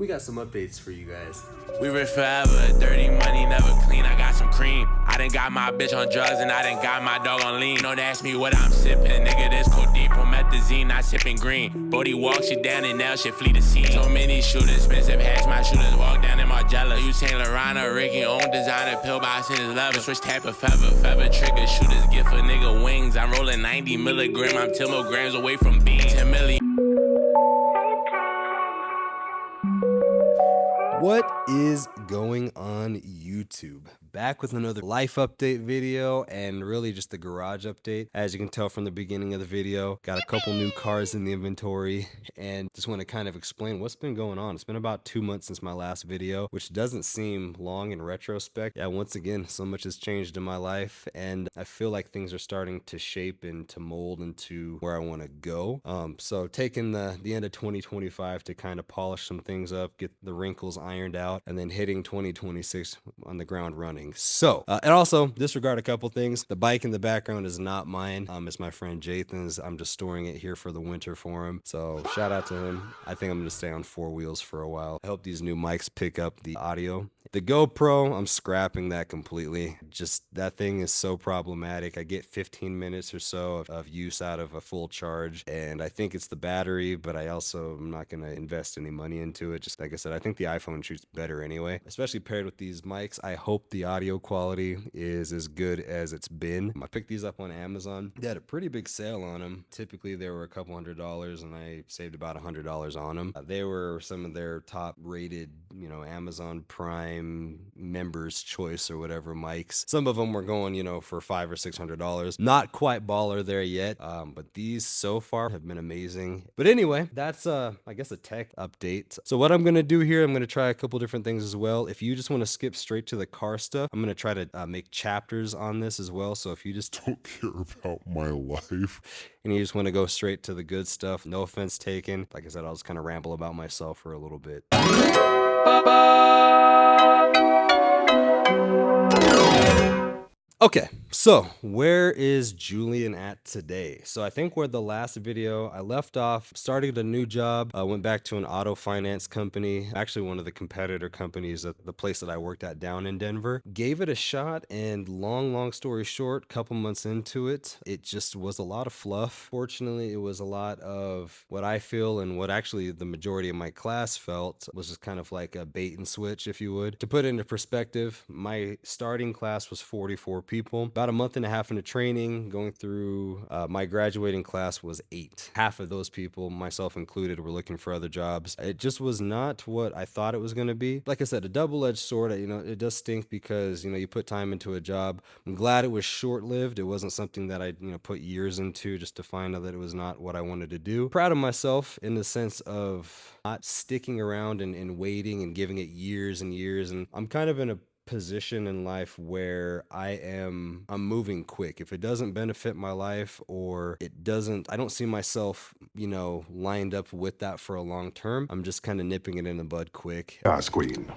we got some updates for you guys. We rich forever, dirty money never clean. I got some cream. I done got my bitch on drugs and I done got my dog on lean. Don't ask me what I'm sipping, nigga. This codeine, promethazine, not sipping green. Bodie walk shit down and now shit flee the scene. So many shooters, expensive hats, my shooters walk down in Margiela. You Saint Laurent, Ricky, own designer, pill box in his leather. Switch type of feather trigger, shooters gift a nigga wings. I'm rolling 90 milligram, I'm 10 milligrams away from being 10 million. What is going on YouTube? Back with another life update video and really just the garage update. As you can tell from the beginning of the video, got a couple new cars in the inventory and just want to kind of explain what's been going on. It's been about 2 months since my last video, which doesn't seem long in retrospect. Yeah, once again, so much has changed in my life and I feel like things are starting to shape and to mold into where I want to go. So taking the end of 2025 to kind of polish some things up, get the wrinkles ironed out, and then hitting 2026 on the ground running. So, and also disregard a couple things. The bike in the background is not mine. It's my friend Jathan's. I'm just storing it here for the winter for him. So shout out to him. I think I'm going to stay on 4 wheels for a while. I hope these new mics pick up the audio. The GoPro, I'm scrapping that completely. Just that thing is so problematic. I get 15 minutes or so of use out of a full charge, and I think it's the battery, but I also am not going to invest any money into it. Just like I said, I think the iPhone shoots better anyway, especially paired with these mics. I hope the audio quality is as good as it's been. I picked these up on Amazon. They had a pretty big sale on them. Typically, they were a couple $100s, and I saved about $100 on them. They were some of their top rated, Amazon Prime members choice or whatever mics. Some of them were going, for $500 or $600. Not quite baller there yet, but these so far have been amazing. But anyway, that's I guess a tech update. So what I'm gonna do here, I'm gonna try a couple different things as well. If you just want to skip straight to the car stuff, I'm gonna try to make chapters on this as well. So if you just don't care about my life and you just want to go straight to the good stuff, no offense taken. Like I said, I'll just kind of ramble about myself for a little bit. Okay, so where is Julian at today? So I think where the last video I left off, started a new job, went back to an auto finance company, actually one of the competitor companies at the place that I worked at down in Denver. Gave it a shot, and long story short, couple months into it, it just was a lot of fluff. Fortunately, it was a lot of what I feel and what actually the majority of my class felt was just kind of like a bait and switch, if you would. To put it into perspective, my starting class was 44 people. About a month and a half into training, going through my graduating class was 8. Half of those people, myself included, were looking for other jobs. It just was not what I thought it was going to be. Like I said, a double-edged sword. It does stink because you put time into a job. I'm glad it was short-lived. It wasn't something that I put years into just to find out that it was not what I wanted to do. Proud of myself in the sense of not sticking around and waiting and giving it years and years. And I'm kind of in a position in life where I'm moving quick. If it doesn't benefit my life or I don't see myself, lined up with that for a long term, I'm just kind of nipping it in the bud quick. Queen.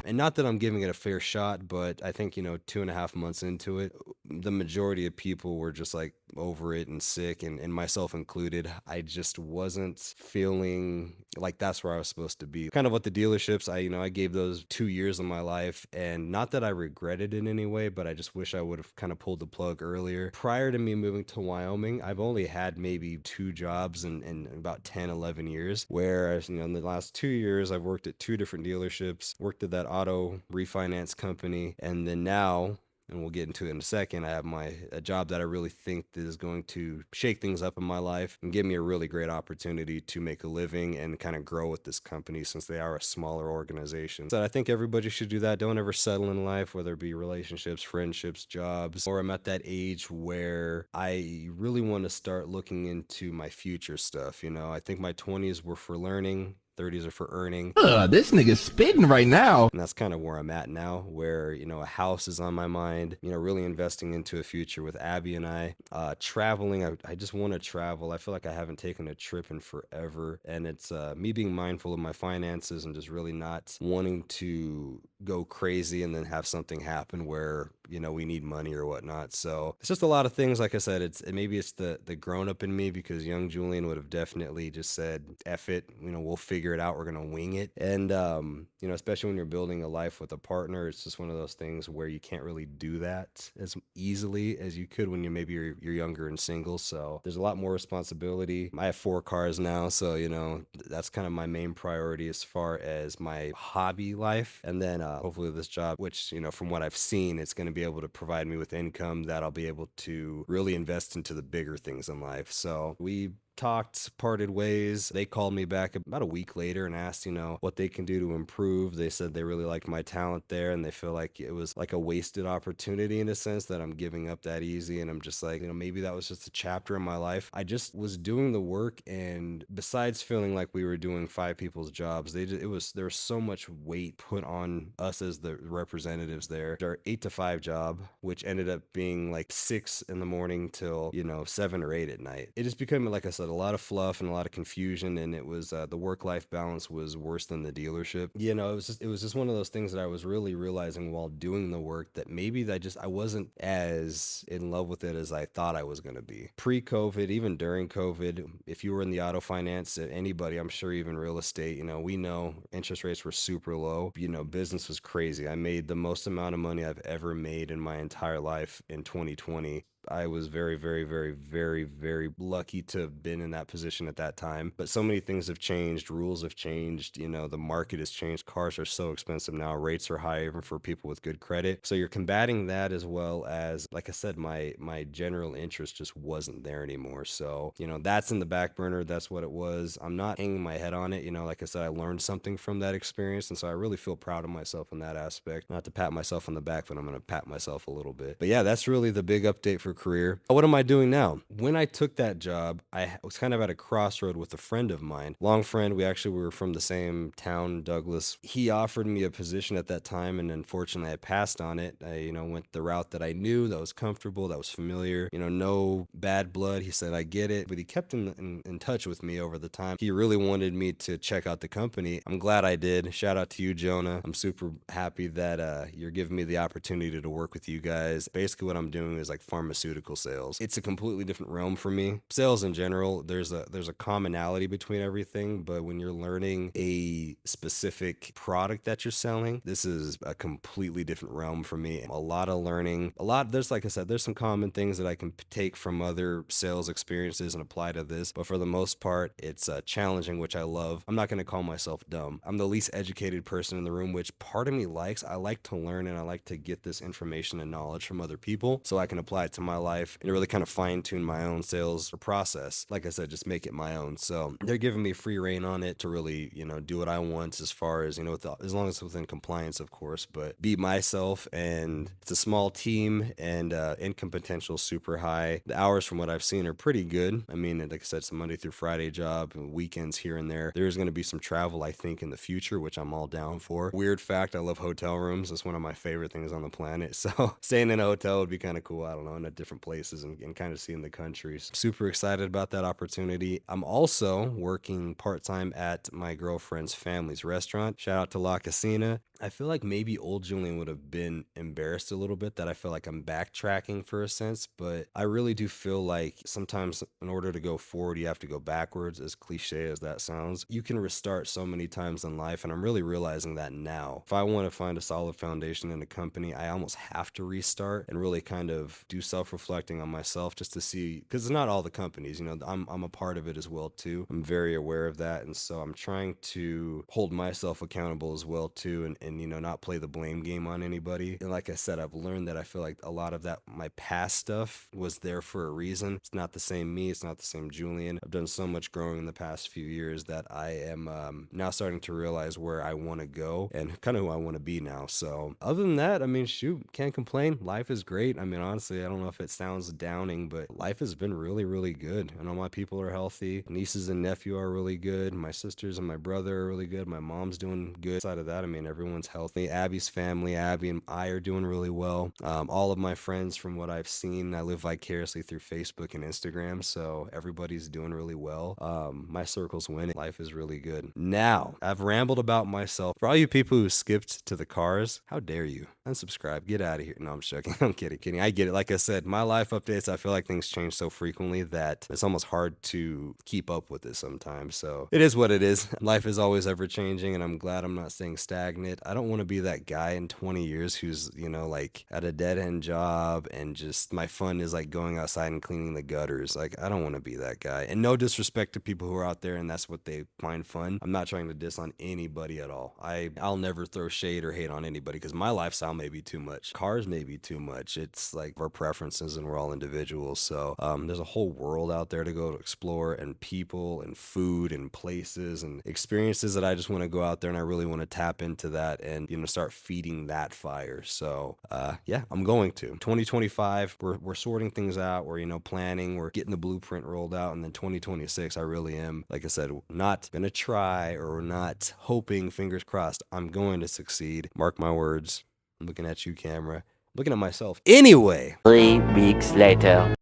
And not that I'm giving it a fair shot, but I think, 2.5 months into it, the majority of people were just like over it and sick, and myself included. I just wasn't feeling like that's where I was supposed to be. Kind of what the dealerships, I gave those 2 years of my life, and not that I regretted it in any way, but I just wish I would have kind of pulled the plug earlier. Prior to me moving to Wyoming, I've only had maybe 2 jobs in about 10, 11 years, whereas, in the last 2 years, I've worked at 2 different dealerships, worked at that auto refinance company, and then now, and we'll get into it in a second, I have a job that I really think is going to shake things up in my life and give me a really great opportunity to make a living and kind of grow with this company since they are a smaller organization. So I think everybody should do that. Don't ever settle in life, whether it be relationships, friendships, jobs, or I'm at that age where I really want to start looking into my future stuff. I think my 20s were for learning. 30s are for earning. This nigga's spitting right now. And that's kind of where I'm at now, where, a house is on my mind, really investing into a future with Abby and I. Traveling, I just want to travel. I feel like I haven't taken a trip in forever. And it's me being mindful of my finances and just really not wanting to go crazy and then have something happen where you know, we need money or whatnot. So it's just a lot of things. Like I said, maybe it's the grown up in me, because young Julian would have definitely just said, F it, you know, we'll figure it out. We're going to wing it. And, you know, especially when you're building a life with a partner, it's just one of those things where you can't really do that as easily as you could when you're younger and single. So there's a lot more responsibility. I have 4 cars now, so you know that's kind of my main priority as far as my hobby life. And then hopefully this job, which, you know, from what I've seen, it's going to be able to provide me with income that I'll be able to really invest into the bigger things in life. So we talked, parted ways. They called me back about a week later and asked, you know, what they can do to improve. They said they really liked my talent there, and they feel like it was like a wasted opportunity in a sense that I'm giving up that easy. And I'm just like, you know, maybe that was just a chapter in my life. I just was doing the work, and besides feeling like we were doing 5 people's jobs, there was so much weight put on us as the representatives there. Our 8 to 5 job, which ended up being like 6 in the morning till, you know, 7 or 8 at night. It just became, like I said, a lot of fluff and a lot of confusion, and it was the work-life balance was worse than the dealership. You know, it was just one of those things that I was really realizing while doing the work, that maybe I wasn't as in love with it as I thought I was going to be. Pre-COVID, even during COVID, if you were in the auto finance, anybody, I'm sure even real estate, you know, we know interest rates were super low. You know, business was crazy. I made the most amount of money I've ever made in my entire life in 2020. I was very, very, very, very, very lucky to have been in that position at that time. But so many things have changed. Rules have changed. You know, the market has changed. Cars are so expensive now. Rates are high even for people with good credit. So you're combating that, as well as, like I said, my general interest just wasn't there anymore. So, you know, that's in the back burner. That's what it was. I'm not hanging my head on it. You know, like I said, I learned something from that experience. And so I really feel proud of myself in that aspect. Not to pat myself on the back, but I'm going to pat myself a little bit. But yeah, that's really the big update for career. What am I doing now? When I took that job, I was kind of at a crossroad with a friend of mine, long friend. We were from the same town, Douglas. He offered me a position at that time, and unfortunately I passed on it. I, you know, went the route that I knew, that was comfortable, that was familiar, you know, no bad blood. He said, I get it, but he kept in touch with me over the time. He really wanted me to check out the company. I'm glad I did. Shout out to you, Jonah. I'm super happy that you're giving me the opportunity to work with you guys. Basically what I'm doing is like pharmaceutical sales. It's a completely different realm for me. Sales in general, there's a commonality between everything, but when you're learning a specific product that you're selling, this is a completely different realm for me. A lot of learning, there's, like I said, there's some common things that I can take from other sales experiences and apply to this, but for the most part, it's challenging, which I love. I'm not going to call myself dumb. I'm the least educated person in the room, which part of me likes. I like to learn, and I like to get this information and knowledge from other people so I can apply it to my life and really kind of fine tune my own sales process. Like I said, just make it my own. So they're giving me free reign on it to really, you know, do what I want, as far as, you know, as long as it's within compliance, of course, but be myself. And it's a small team, and income potential super high. The hours, from what I've seen, are pretty good. I mean, like I said, it's a Monday through Friday job, and weekends here and there. There's going to be some travel, I think, in the future, which I'm all down for. Weird fact, I love hotel rooms. That's one of my favorite things on the planet. So staying in a hotel would be kind of cool. I don't know, in a different places, and kind of seeing the countries. Super excited about that opportunity. I'm also working part-time at my girlfriend's family's restaurant. Shout out to La Casina. I feel like maybe old Julian would have been embarrassed a little bit that I feel like I'm backtracking for a sense, but I really do feel like sometimes in order to go forward, you have to go backwards, as cliche as that sounds. You can restart so many times in life, and I'm really realizing that now. If I want to find a solid foundation in a company, I almost have to restart and really kind of do self-reflecting on myself, just to see, because it's not all the companies, you know, I'm a part of it as well too. I'm very aware of that, and so I'm trying to hold myself accountable as well too, and you know, not play the blame game on anybody. And like I said, I've learned that I feel like a lot of that, my past stuff, was there for a reason. It's not the same me, it's not the same Julian. I've done so much growing in the past few years that I am now starting to realize where I want to go and kind of who I want to be now. So other than that, I mean, shoot, can't complain. Life is great. I mean, honestly, I don't know if it sounds downing, but life has been really, really good. I know my people are healthy. Nieces and nephew are really good. My sisters and my brother are really good. My mom's doing good. Aside of that, I mean, everyone's healthy. Abby's family, Abby and I, are doing really well. All of my friends, from what I've seen, I live vicariously through Facebook and Instagram, so everybody's doing really well. My circle's winning. Life is really good. Now, I've rambled about myself. For all you people who skipped to the cars, how dare you? unsubscribe, get out of here. No, I'm joking. I'm kidding. I get it. Like I said, my life updates, I feel like things change so frequently that it's almost hard to keep up with it sometimes. So it is what it is. Life is always ever changing, and I'm glad I'm not staying stagnant. I don't want to be that guy in 20 years who's, like at a dead end job and just my fun is like going outside and cleaning the gutters. Like, I don't want to be that guy. And no disrespect to people who are out there and that's what they find fun. I'm not trying to diss on anybody at all. I'll never throw shade or hate on anybody because my lifestyle may be too much. Cars may be too much. It's like our preferences and we're all individuals. So there's a whole world out there to go to explore, and people and food and places and experiences that I just want to go out there and I really want to tap into that and, start feeding that fire. So yeah, I'm going to. 2025, we're sorting things out. We're, planning, we're getting the blueprint rolled out. And then 2026, I really am, like I said, not going to try or not hoping, fingers crossed, I'm going to succeed. Mark my words. I'm looking at you, camera. Looking at myself. Anyway. 3 weeks later.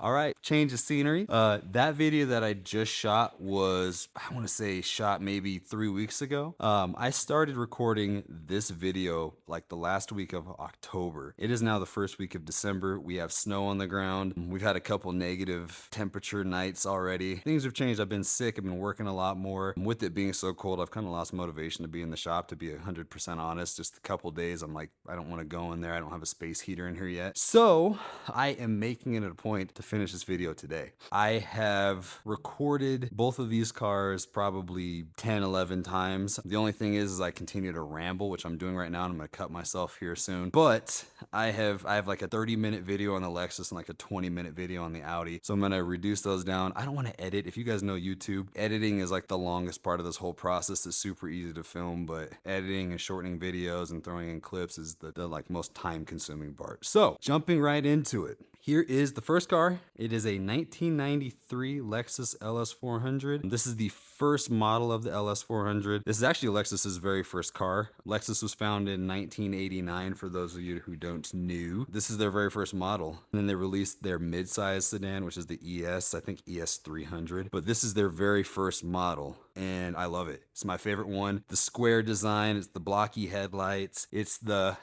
All right, change of scenery. That video that I just shot was, I want to say shot maybe 3 weeks ago. I started recording this video like the last week of October. It is now the first week of December. We have snow on the ground. We've had a couple negative temperature nights already. Things have changed. I've been sick. I've been working a lot more. With it being so cold, I've kind of lost motivation to be in the shop, to be 100% honest. Just a couple days, I'm like, I don't want to go in there. I don't have a space heater in here yet. So I am making it a point to finish this video today. I have recorded both of these cars probably 10, 11 times. The only thing is I continue to ramble, which I'm doing right now, and I'm going to cut myself here soon. But I have like a 30-minute video on the Lexus and like a 20-minute video on the Audi. So I'm going to reduce those down. I don't want to edit. If you guys know YouTube, editing is like the longest part of this whole process. It's super easy to film, but editing and shortening videos and throwing in clips is the like most time-consuming part. So jumping right into it. Here is the first car. It is a 1993 Lexus LS400. This is the first model of the LS400. This is actually Lexus's very first car. Lexus was founded in 1989, for those of you who don't know. This is their very first model. And then they released their mid-size sedan, which is the ES, I think ES 300. But this is their very first model, and I love it. It's my favorite one. The square design, it's the blocky headlights, it's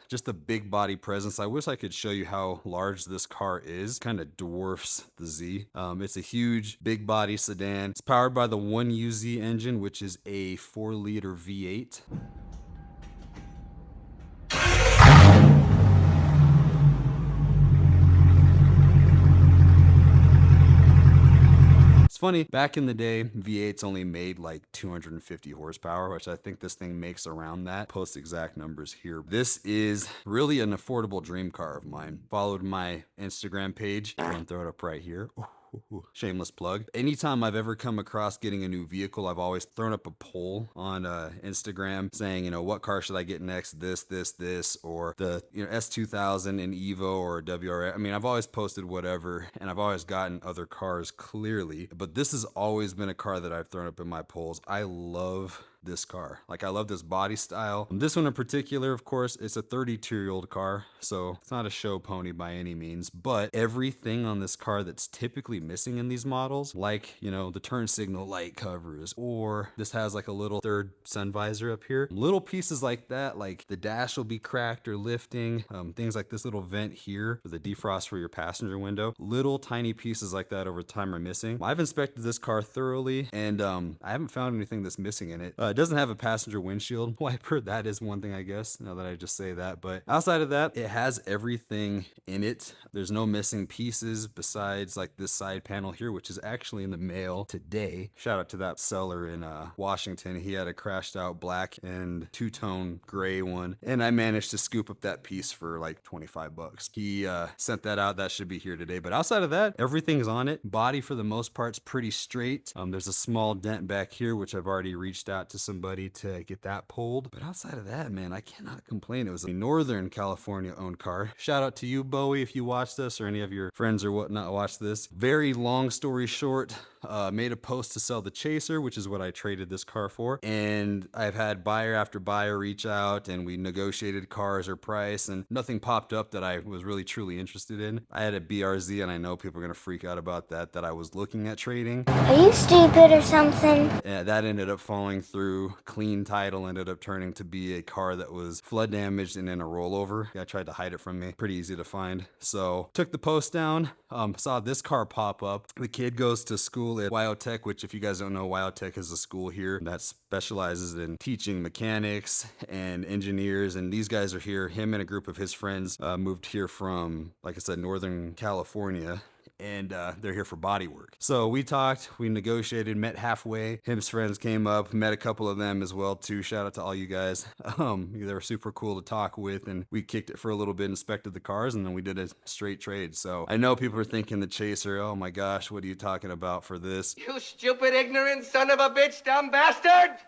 just the big body presence. I wish I could show you how large this car is. Kind of dwarfs the Z. It's a huge big body sedan. It's powered by the 1UZ engine, which is a 4-liter V8. It's funny, back in the day, V8s only made like 250 horsepower, which I think this thing makes around that. Post exact numbers here. This is really an affordable dream car of mine. Followed my Instagram page. I'm gonna throw it up right here. Shameless plug. Anytime I've ever come across getting a new vehicle, I've always thrown up a poll on Instagram saying, what car should I get next? This, or the S2000 and Evo or WRX. I mean, I've always posted whatever, and I've always gotten other cars clearly, but this has always been a car that I've thrown up in my polls. I love this car. Like, I love this body style. This one in particular, of course, it's a 32-year-old car, so it's not a show pony by any means, but everything on this car that's typically missing in these models, like, the turn signal light covers, or this has like a little third sun visor up here. Little pieces like that, like the dash will be cracked or lifting, things like this little vent here for the defrost for your passenger window. Little tiny pieces like that over time are missing. I've inspected this car thoroughly, and I haven't found anything that's missing in it. It doesn't have a passenger windshield wiper. That is one thing, I guess, now that I just say that. But outside of that, it has everything in it. There's no missing pieces besides like this side panel here, which is actually in the mail today. Shout out to that seller in Washington. He had a crashed out black and two-tone gray one, and I managed to scoop up that piece for like 25 bucks. He sent that out. That should be here today. But outside of that, everything's on it. Body for the most part's pretty straight. There's a small dent back here, which I've already reached out to somebody to get that pulled. But outside of that, man, I cannot complain. It was a Northern California owned car. Shout out to you, Bowie, if you watch this, or any of your friends or whatnot watch this. Very long story short, made a post to sell the Chaser, which is what I traded this car for. And I've had buyer after buyer reach out, and we negotiated cars or price, and nothing popped up that I was really truly interested in. I had a BRZ, and I know people are going to freak out about that I was looking at trading. Are you stupid or something? That ended up falling through. Clean title ended up turning to be a car that was flood damaged and in a rollover. I tried to hide it from me. Pretty easy to find. So took the post down, saw this car pop up. The kid goes to school at WyoTech, which if you guys don't know, WyoTech is a school here that specializes in teaching mechanics and engineers. And these guys are here. Him and a group of his friends moved here from, like I said, Northern California. And they're here for body work. So we talked, we negotiated, met halfway. Him's friends came up, met a couple of them as well too. Shout out to all you guys. They were super cool to talk with, and we kicked it for a little bit, inspected the cars, and then we did a straight trade. So I know people are thinking the Chaser, oh my gosh, what are you talking about for this? You stupid, ignorant son of a bitch, dumb bastard!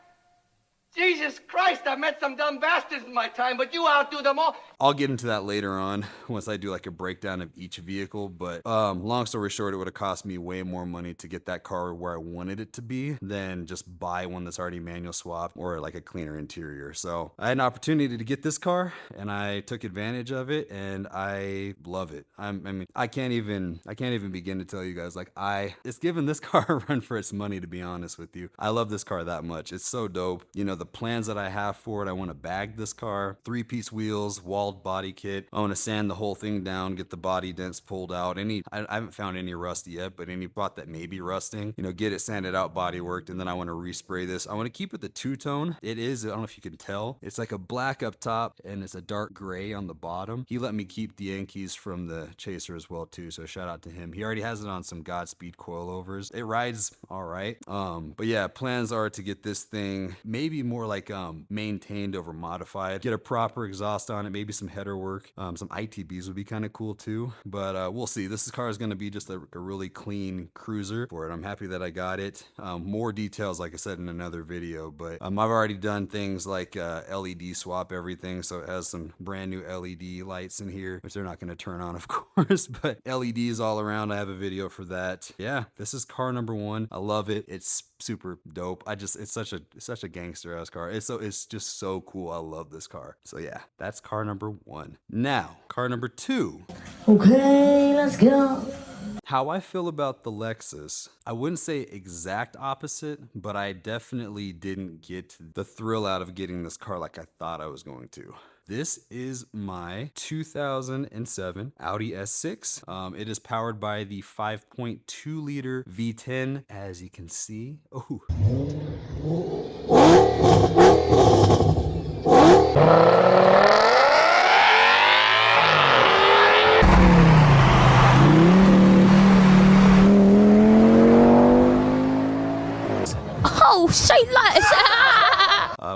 Jesus Christ, I've met some dumb bastards in my time, but you outdo them all. I'll get into that later on once I do like a breakdown of each vehicle, but long story short, it would have cost me way more money to get that car where I wanted it to be than just buy one that's already manual swap or like a cleaner interior. So I had an opportunity to get this car, and I took advantage of it, and I love it. I mean, I can't even begin to tell you guys, like, it's given this car a run for its money, to be honest with you. I love this car that much. It's so dope. You know, the plans that I have for it, I want to bag this car, 3-piece wheels, walled body kit. I want to sand the whole thing down, get the body dents pulled out. I haven't found any rust yet, but any spot that may be rusting, you know, get it sanded out, body worked, and then I want to respray this. I want to keep it the two-tone. It is, I don't know if you can tell, it's like a black up top and it's a dark gray on the bottom. He let me keep the Yankees from the Chaser as well too, so shout out to him. He already has it on some Godspeed coilovers. It rides all right. But yeah, plans are to get this thing maybe more like maintained over modified, get a proper exhaust on it, maybe some header work, some ITBs would be kind of cool too, but we'll see. This car is going to be just a really clean cruiser for it. I'm happy that I got it. More details, like I said, in another video, but I've already done things like LED swap everything, so it has some brand new LED lights in here, which they're not going to turn on, of course, but LEDs all around. I have a video for that. Yeah, this is car number 1. I love it. It's super dope. It's such a gangster ass car. It's just so cool. I love this car. So yeah, that's car number 1. Now, car number 2. Okay, let's go. How I feel about the Lexus, I wouldn't say exact opposite, but I definitely didn't get the thrill out of getting this car like I thought I was going to. This is my 2007 Audi S6. It is powered by the 5.2 liter V10, as you can see. Oh. Oh, say less.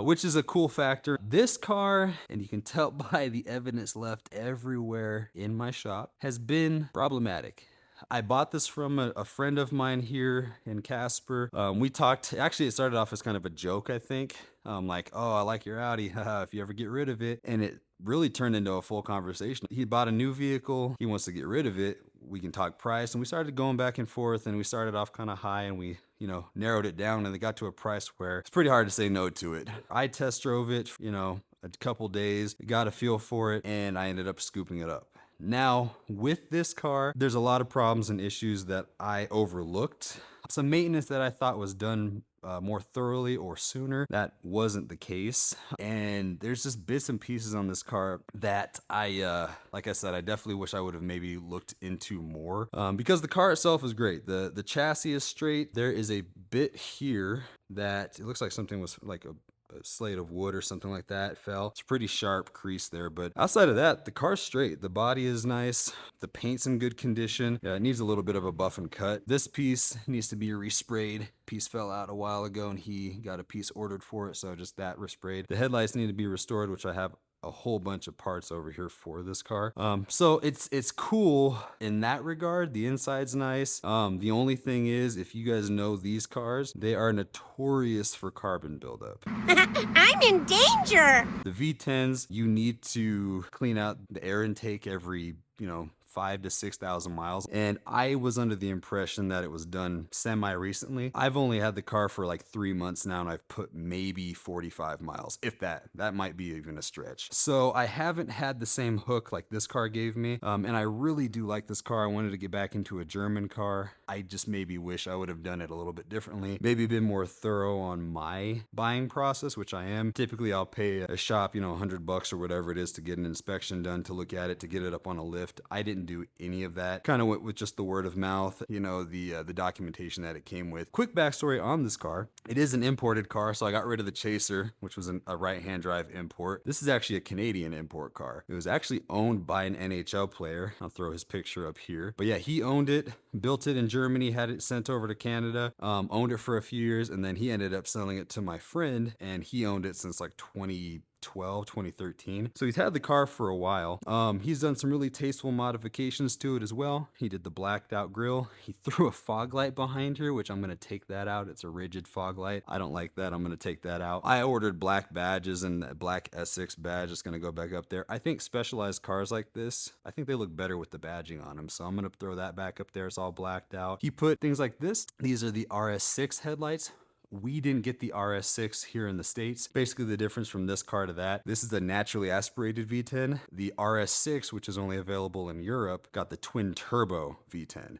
Which is a cool factor. This car, and you can tell by the evidence left everywhere in my shop, has been problematic. I bought this from a friend of mine here in Casper. We talked, actually it started off as kind of a joke, I think. Like, oh, I like your Audi, if you ever get rid of it. And it really turned into a full conversation. He bought a new vehicle, he wants to get rid of it. We can talk price, and we started going back and forth, and we started off kind of high, and we, you know, narrowed it down, and it got to a price where it's pretty hard to say no to it. I test drove it, you know, a couple days, got a feel for it, and I ended up scooping it up. Now, with this car, there's a lot of problems and issues that I overlooked. Some maintenance that I thought was done more thoroughly or sooner. That wasn't the case. And there's just bits and pieces on this car that like I said, I definitely wish I would have maybe looked into more, because the car itself is great. The chassis is straight. There is a bit here that it looks like something was like a slate of wood or something like that fell. It's a pretty sharp crease there, but outside of that, the car's straight. The body is nice. The paint's in good condition. Yeah, it needs a little bit of a buff and cut. This piece needs to be resprayed. Piece fell out a while ago, and he got a piece ordered for it, so just that resprayed. The headlights need to be restored, which I have a whole bunch of parts over here for this car. So it's cool in that regard. The inside's nice. The only thing is, if you guys know these cars, they are notorious for carbon buildup. I'm in danger. The V10s, you need to clean out the air intake every, you know, 5,000 to 6,000 miles, and I was under the impression that it was done semi-recently. I've only had the car for like 3 months now, and I've put maybe 45 miles, if that. That might be even a stretch. So I haven't had the same hook like this car gave me, and I really do like this car. I wanted to get back into a German car. I just maybe wish I would have done it a little bit differently, maybe been more thorough on my buying process, which I am. Typically I'll pay a shop, you know, $100 or whatever it is to get an inspection done, to look at it, to get it up on a lift. I didn't do any of that. Kind of went with just the word of mouth, you know, the documentation that it came with. Quick backstory on this car. It is an imported car, so I got rid of the Chaser, which was a right-hand drive import. This is actually a Canadian import car. It was actually owned by an NHL player. I'll throw his picture up here. But yeah, he owned it, built it in Germany, had it sent over to Canada, owned it for a few years, and then he ended up selling it to my friend, and he owned it since like 2013. So he's had the car for a while. He's done some really tasteful modifications to it as well. He did the blacked out grille. He threw a fog light behind here, which I'm going to take that out. It's a rigid fog light. I don't like that. I'm going to take that out. I ordered black badges, and that black S6 badge is going to go back up there. I think specialized cars like this, I think they look better with the badging on them. So I'm going to throw that back up there. It's all blacked out. He put things like this. These are the RS6 headlights. We didn't get the RS6 here in the States. Basically the difference from this car to that, this is the naturally aspirated V10. The RS6, which is only available in Europe, got the twin turbo V10.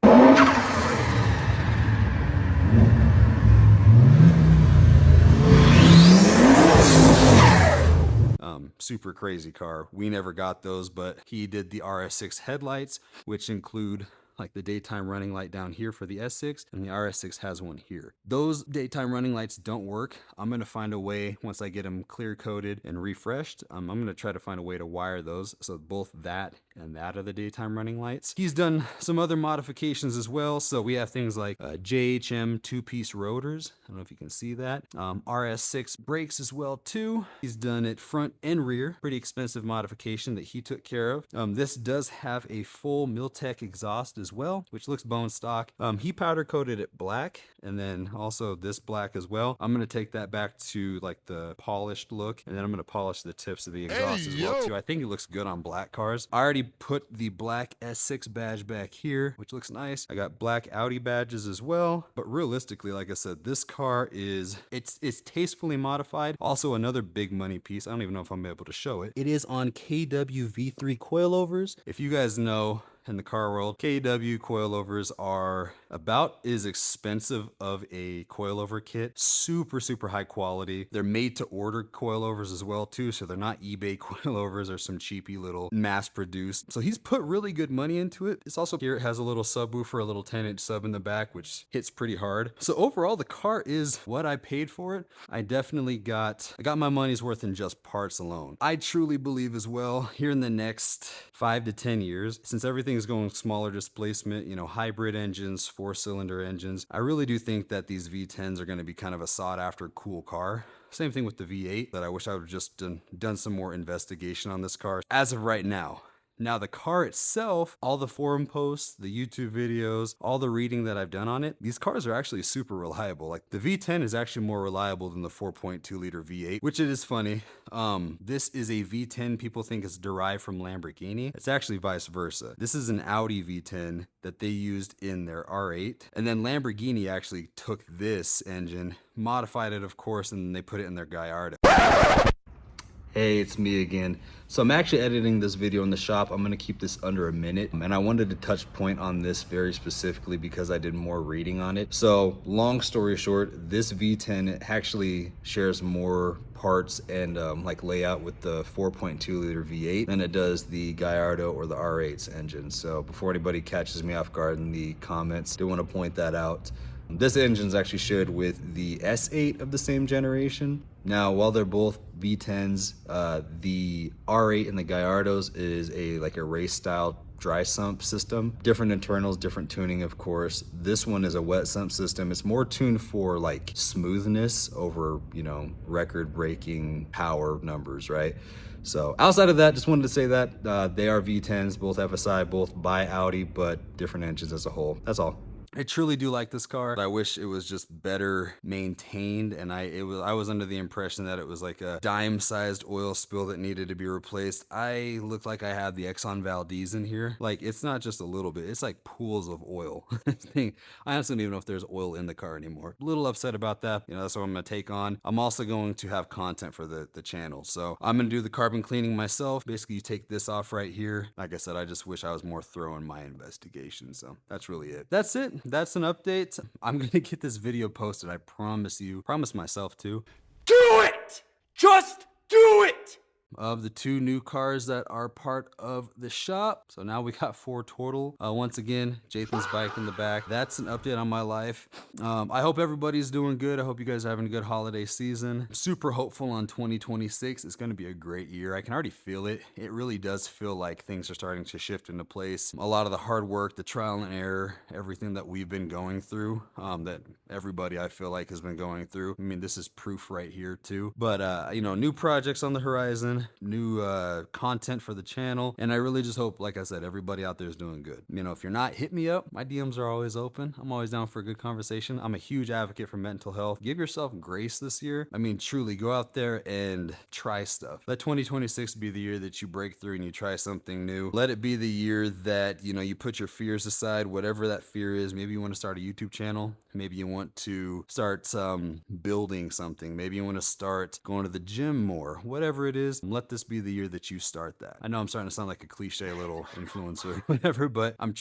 Super crazy car. We never got those, but he did the RS6 headlights, which include like the daytime running light down here for the S6, and the RS6 has one here. Those daytime running lights don't work. I'm gonna find a way, once I get them clear coated and refreshed, I'm gonna try to find a way to wire those, so both that and that are the daytime running lights. He's done some other modifications as well, so we have things like JHM 2-piece rotors. I don't know if you can see that. RS6 brakes as well too. He's done it front and rear. Pretty expensive modification that he took care of. This does have a full Miltech exhaust as well, which looks bone stock. He powder coated it black, and then also this black as well. I'm gonna take that back to like the polished look, and then I'm gonna polish the tips of the exhaust as well too. I think it looks good on black cars. I already put the black S6 badge back here, which looks nice. I got black Audi badges as well, but realistically, like I said, this car is, it's tastefully modified. Also another big money piece. I don't even know if I'm able to show it. It is on KW V3 coilovers. If you guys know, in the car world, KW coilovers are about as expensive of a coilover kit. Super, super high quality. They're made to order coilovers as well too, so they're not eBay coilovers or some cheapy little mass produced. So he's put really good money into it. It's also here, it has a little subwoofer, a little 10-inch sub in the back, which hits pretty hard. So overall, the car is what I paid for it. I definitely got my money's worth in just parts alone. I truly believe as well, here in the next 5 to 10 years, since everything is going smaller displacement, you know, hybrid engines, 4-cylinder engines, I really do think that these V10s are going to be kind of a sought after cool car. Same thing with the V8, that I wish I would have just done some more investigation on this car as of right now. Now the car itself, all the forum posts, the YouTube videos, all the reading that I've done on it, these cars are actually super reliable. Like the V10 is actually more reliable than the 4.2 liter V8, which it is funny. This is a V10 people think is derived from Lamborghini. It's actually vice versa. This is an Audi V10 that they used in their R8. And then Lamborghini actually took this engine, modified it of course, and then they put it in their Gallardo. Hey, it's me again. So I'm actually editing this video in the shop. I'm gonna keep this under a minute. And I wanted to touch point on this very specifically because I did more reading on it. So long story short, this V10 actually shares more parts and like layout with the 4.2 liter V8 than it does the Gallardo or the R8's engine. So before anybody catches me off guard in the comments, do want to point that out. This engine is actually shared with the S8 of the same generation. Now, while they're both V10s, the R8 and the Gallardos is like a race style dry sump system. Different internals, different tuning, of course. This one is a wet sump system. It's more tuned for like smoothness over, you know, record breaking power numbers, right? So outside of that, just wanted to say that they are V10s, both FSI, both by Audi, but different engines as a whole. That's all. I truly do like this car. I wish it was just better maintained, and I was under the impression that it was like a dime-sized oil spill that needed to be replaced. I looked like I had the Exxon Valdez in here. Like, it's not just a little bit, it's like pools of oil. I honestly don't even know if there's oil in the car anymore. A little upset about that. You know, that's what I'm gonna take on. I'm also going to have content for the channel. So I'm gonna do the carbon cleaning myself. Basically, you take this off right here. Like I said, I just wish I was more thorough in my investigation. So that's really it. That's it. That's an update. I'm gonna get this video posted. I promise you. Promise myself too. Do it! Just do it! Of the 2 new cars that are part of the shop. So now we got 4 total. Once again, Jathan's bike in the back. That's an update on my life. I hope everybody's doing good. I hope you guys are having a good holiday season. Super hopeful on 2026. It's going to be a great year. I can already feel it. It really does feel like things are starting to shift into place. A lot of the hard work, the trial and error, everything that we've been going through, that everybody I feel like has been going through. I mean, this is proof right here too. But, you know, new projects on the horizon. New content for the channel, and I really just hope, like I said, everybody out there is doing good. You know, if you're not, hit me up. My DMs are always open. I'm always down for a good conversation. I'm a huge advocate for mental health. Give yourself grace this year. I mean, truly, go out there and try stuff. Let 2026 be the year that you break through and you try something new. Let it be the year that, you know, you put your fears aside, whatever that fear is. Maybe you want to start a YouTube channel. Maybe you want to start building something. Maybe you want to start going to the gym more. Whatever it is, let this be the year that you start that. I know I'm starting to sound like a cliche little influencer or whatever, but I'm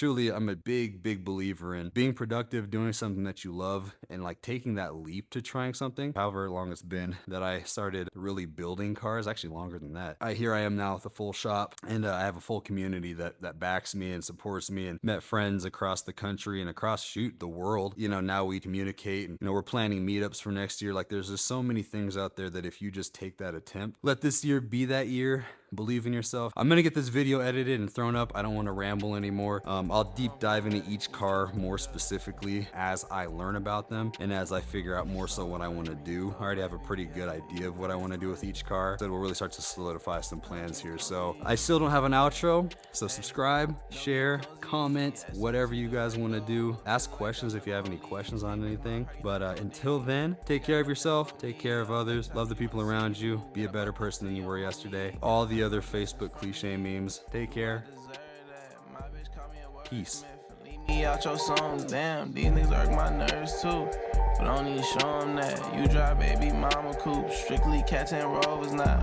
a big believer in being productive, doing something that you love, and like taking that leap to trying something. However long it's been that I started really building cars, actually longer than that. Here I am now with a full shop, and I have a full community that backs me and supports me, and met friends across the country and across the world. You know, now we communicate, and you know, we're planning meetups for next year. Like, there's just so many things out there that if you just take that attempt, let this year be that year. Believe in yourself. I'm gonna get this video edited and thrown up. I don't want to ramble anymore. I'll deep dive into each car more specifically as I learn about them and as I figure out more so what I want to do. I already have a pretty good idea of what I want to do with each car, so we'll really start to solidify some plans here. So I still don't have an outro, so subscribe, share, comment, whatever you guys want to do. Ask questions if you have any questions on anything. But until then, take care of yourself, take care of others, love the people around you, be a better person than you were yesterday. All the other Facebook cliche memes. Take care. Peace. Me out your songs, damn, these niggas irk my nerves too. But I don't even show them that. You drive baby mama coupe, strictly cats and rovers, not